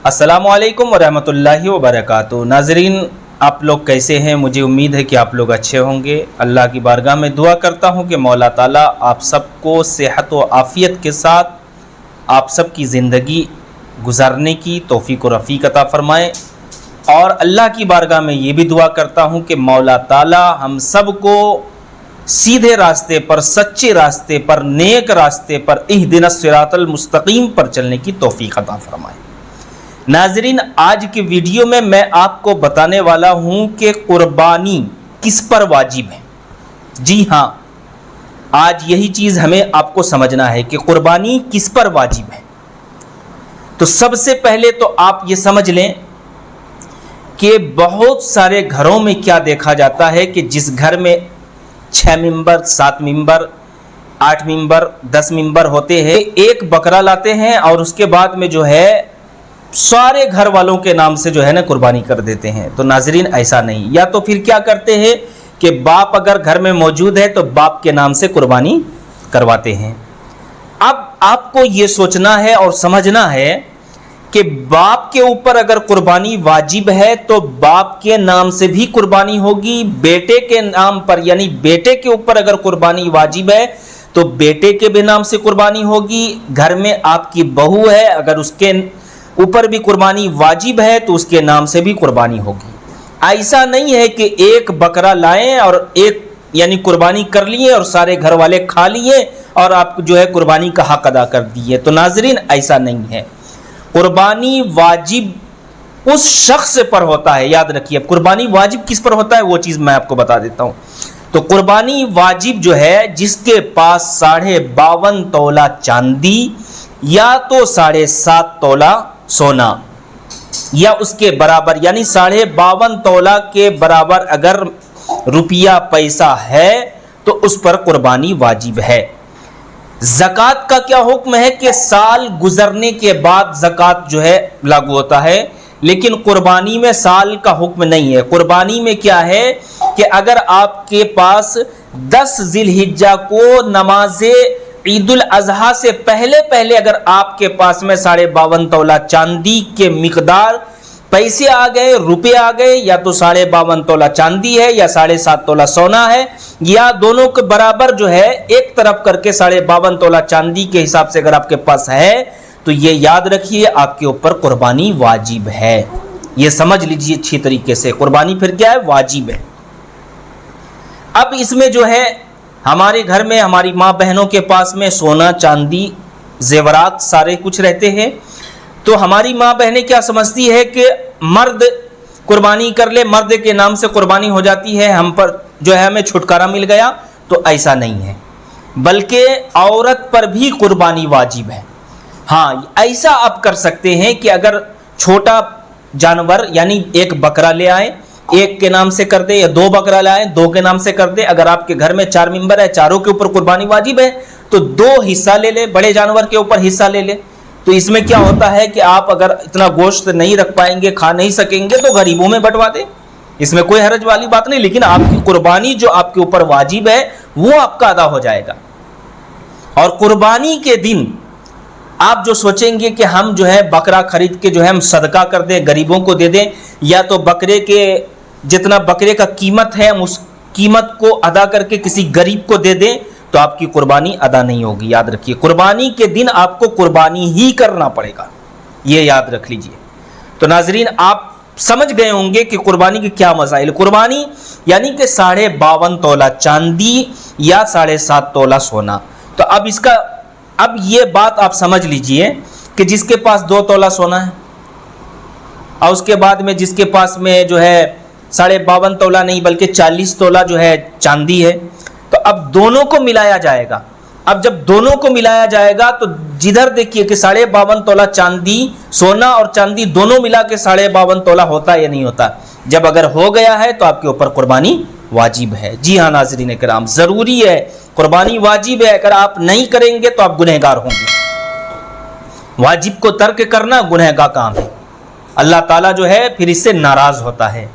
अस्सलामुअलैकुम वरहमतुल्लाहि वबरकातुहू। नाजरीन, आप लोग कैसे हैं? मुझे उम्मीद है कि आप लोग अच्छे होंगे। अल्लाह की बारगाह में दुआ करता हूं कि मौला ताला आप सबको सेहत व आफ़ियत के साथ आप सबकी ज़िंदगी गुजारने की तौफ़ीक़ व रफ़ीक अता फ़रमाए। और अल्लाह की बारगाह में ये भी दुआ करता हूं कि मौला ताला हम सबको सीधे रास्ते पर, सच्चे रास्ते पर, नेक रास्ते पर, इहदिनस सिरातल मुस्तकीम पर चलने की तौफ़ीक़ अता फ़रमाए। नाजरीन, आज की वीडियो में मैं आपको बताने वाला हूं कि कुर्बानी किस पर वाजिब है। जी हाँ, आज यही चीज़ हमें आपको समझना है कि कुर्बानी किस पर वाजिब है। तो सबसे पहले तो आप ये समझ लें कि बहुत सारे घरों में क्या देखा जाता है कि जिस घर में 6 मेंबर, 7 मेंबर, 8 मेंबर, 10 मेंबर होते हैं, एक बकरा लाते हैं और उसके बाद में जो है सारे घर वालों के नाम से जो है ना कुर्बानी कर देते हैं। तो नाजरीन, ऐसा नहीं। या तो फिर क्या करते हैं कि बाप अगर घर में मौजूद है तो बाप के नाम से कुर्बानी करवाते हैं। अब आपको ये सोचना है और समझना है कि बाप के ऊपर अगर कुर्बानी वाजिब है तो बाप के नाम से भी कुर्बानी होगी। बेटे के नाम पर, यानी बेटे के ऊपर अगर कुर्बानी वाजिब है तो बेटे के भी नाम से कुर्बानी होगी। घर में आपकी बहू है, अगर उसके ऊपर भी कुर्बानी वाजिब है तो उसके नाम से भी कुर्बानी होगी। ऐसा नहीं है कि एक बकरा लाएं और एक यानी कुर्बानी कर लिए और सारे घर वाले खा लिए और आप जो है कुर्बानी का हक अदा कर दिए। तो नाजरीन, ऐसा नहीं है। कुर्बानी वाजिब उस शख्स पर होता है। याद रखिए, कुर्बानी वाजिब किस पर होता है वो चीज़ मैं आपको बता देता हूँ। तो कुर्बानी वाजिब जो है जिसके पास 52.5 तोला चांदी या तो 7.5 तोला सोना या उसके बराबर, यानी 52.5 तोला के बराबर अगर रुपया पैसा है तो उस पर कुर्बानी वाजिब है। ज़कात का क्या हुक्म है कि साल गुजरने के बाद ज़कात जो है लागू होता है, लेकिन कुर्बानी में साल का हुक्म नहीं है। कुर्बानी में क्या है कि अगर आपके पास 10 ज़िलहिज्जा को नमाज़े ईदुल अज़हा से पहले अगर आपके पास में 52.5 तोला चांदी के मिकदार पैसे आ गए, रुपए आ गए, या तो 52.5 तोला चांदी है या 7.5 तोला सोना है, या दोनों के बराबर जो है एक तरफ करके 52.5 तोला चांदी के हिसाब से अगर आपके पास है तो ये याद रखिए आपके ऊपर कुर्बानी वाजिब है। ये समझ लीजिए अच्छी तरीके से, कुर्बानी फिर क्या है? वाजिब है। अब इसमें जो है हमारे घर में हमारी माँ बहनों के पास में सोना चांदी जेवरात सारे कुछ रहते हैं, तो हमारी माँ बहनें क्या समझती है कि मर्द कुर्बानी कर ले, मर्द के नाम से कुर्बानी हो जाती है, हम पर जो है हमें छुटकारा मिल गया। तो ऐसा नहीं है, बल्कि औरत पर भी कुर्बानी वाजिब है। हाँ, ऐसा आप कर सकते हैं कि अगर छोटा जानवर यानी एक बकरा ले आए, एक के नाम से कर दे, या 2 बकरा लाए 2 के नाम से कर दे। अगर आपके घर में 4 मेंबर है, चारों के ऊपर कुर्बानी वाजिब है तो 2 हिस्सा ले ले, बड़े जानवर के ऊपर हिस्सा ले ले। तो इसमें क्या होता है कि आप अगर इतना गोश्त नहीं रख पाएंगे, खा नहीं सकेंगे तो गरीबों में बंटवा दे, इसमें कोई हरज वाली बात नहीं। लेकिन आपकी कुर्बानी जो आपके ऊपर वाजिब है वो आपका अदा हो जाएगा। और कुर्बानी के दिन आप जो सोचेंगे कि हम जो है बकरा खरीद के जो है हम सदका कर दें, गरीबों को दे दें, या तो बकरे के जितना बकरे का कीमत है हम उस कीमत को अदा करके किसी गरीब को दे दें, तो आपकी कुर्बानी अदा नहीं होगी। याद रखिए, कुर्बानी के दिन आपको कुर्बानी ही करना पड़ेगा, ये याद रख लीजिए। तो नाजरीन, आप समझ गए होंगे कि कुर्बानी के क्या मसाइल। कुर्बानी यानी कि 52.5 तोला चांदी या 7.5 तोला सोना। तो अब ये बात आप समझ लीजिए कि जिसके पास 2 तोला सोना है और उसके बाद में जिसके पास में जो है 52.5 तोला नहीं बल्कि 40 तोला जो है चांदी है, तो अब दोनों को मिलाया जाएगा। अब जब दोनों को मिलाया जाएगा तो जिधर देखिए कि 52.5 तोला चांदी, सोना और चांदी दोनों मिला के 52.5 तोला होता है या नहीं होता। जब अगर हो गया है तो आपके ऊपर कुर्बानी वाजिब है। जी हाँ नाज़रीन किराम, ज़रूरी है, कुर्बानी वाजिब है। अगर आप नहीं करेंगे तो आप गुनहगार होंगे। वाजिब को तर्क करना गुनह का काम है। अल्लाह ताला जो है फिर इससे नाराज़ होता है।